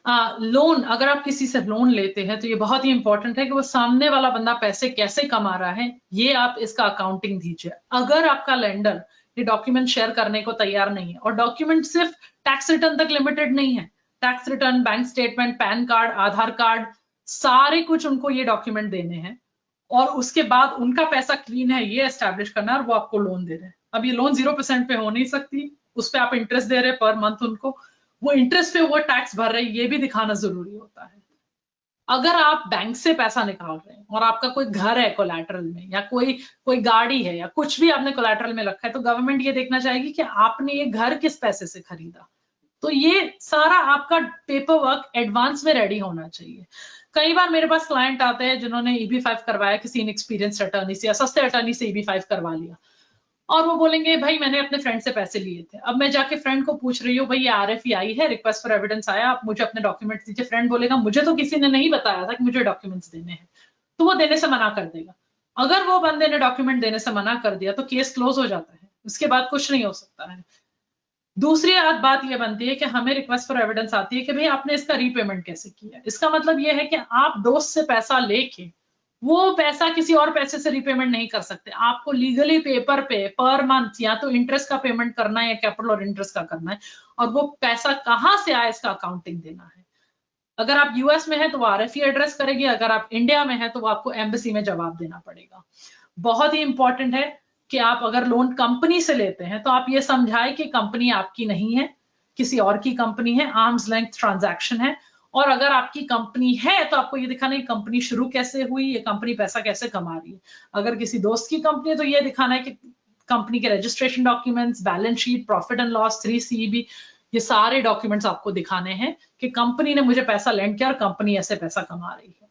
Loan, अगर आप किसी से लोन लेते हैं तो ये बहुत ही इंपॉर्टेंट है कि वो सामने वाला बंदा पैसे कैसे कमा रहा है, ये आप इसका अकाउंटिंग दीजिए। अगर आपका लेंडर ये डॉक्यूमेंट शेयर करने को तैयार नहीं है, और डॉक्यूमेंट सिर्फ टैक्स रिटर्न तक लिमिटेड नहीं है, tax return, bank statement, PAN card, Aadhaar card, सारे कुछ उनको ये डॉक्यूमेंट देने हैं, और उसके बाद उनका पैसा क्लीन है ये एस्टैब्लिश करना है, और वो आपको लोन दे रहे हैं। अब ये लोन 0% पे हो नहीं सकती, उस पर आप इंटरेस्ट दे रहे हैं पर मंथ उनको, वो इंटरेस्ट पे वो टैक्स भर रहे हैं, ये भी दिखाना जरूरी होता है। अगर आप बैंक से पैसा निकाल रहे हैं और आपका कोई घर है कोलैटरल में, या कोई गाड़ी है, या कुछ भी आपने कोलैटरल में रखा है, तो गवर्नमेंट ये देखना चाहेगी कि आपने ये घर किस पैसे से खरीदा। तो ये सारा आपका पेपर वर्क एडवांस में रेडी होना चाहिए। कई बार मेरे पास क्लाइंट आते हैं जिन्होंने EB-5 करवाया किसी इनएक्सपीरियंस अटर्नी से, या सस्ते अटर्नी से EB-5 करवा लिया, और वो बोलेंगे भाई मैंने अपने फ्रेंड से पैसे लिए थे। अब मैं जाके फ्रेंड को पूछ रही हूँ, भाई ये RFE आई है, रिक्वेस्ट फॉर एविडेंस आया, आप मुझे अपने डॉक्यूमेंट्स दीजिए। फ्रेंड बोलेगा मुझे तो किसी ने नहीं बताया था कि मुझे डॉक्यूमेंट्स देने हैं, तो वो देने से मना कर देगा। अगर वो बंदे ने डॉक्यूमेंट देने से मना कर दिया तो केस क्लोज हो जाता है, उसके बाद कुछ नहीं हो सकता है। दूसरी बात ये बनती है कि हमें रिक्वेस्ट फॉर एविडेंस आती है कि भाई आपने इसका रीपेमेंट कैसे किया। इसका मतलब ये है कि आप दोस्त से पैसा लेके वो पैसा किसी और पैसे से रीपेमेंट नहीं कर सकते। आपको लीगली पेपर पे पर मंथ या तो इंटरेस्ट का पेमेंट करना है, या कैपिटल और इंटरेस्ट का करना है, और वो पैसा कहां से आया इसका अकाउंटिंग देना है। अगर आप यूएस में है तो वो RFE एड्रेस करेगी, अगर आप इंडिया में है तो वो आपको एम्बेसी में जवाब देना पड़ेगा। बहुत ही इंपॉर्टेंट है कि आप अगर लोन कंपनी से लेते हैं तो आप ये समझाएं कि कंपनी आपकी नहीं है, किसी और की कंपनी है, आर्म्स लेंथ ट्रांजैक्शन है। और अगर आपकी कंपनी है तो आपको ये दिखाना है कि कंपनी शुरू कैसे हुई, ये कंपनी पैसा कैसे कमा रही है। अगर किसी दोस्त की कंपनी है तो ये दिखाना है कि कंपनी के registration documents, balance sheet, profit and loss, 3CEB, ये सारे डॉक्यूमेंट्स आपको दिखाने हैं कि कंपनी ने मुझे पैसा लेंड किया और कंपनी ऐसे पैसा कमा रही है।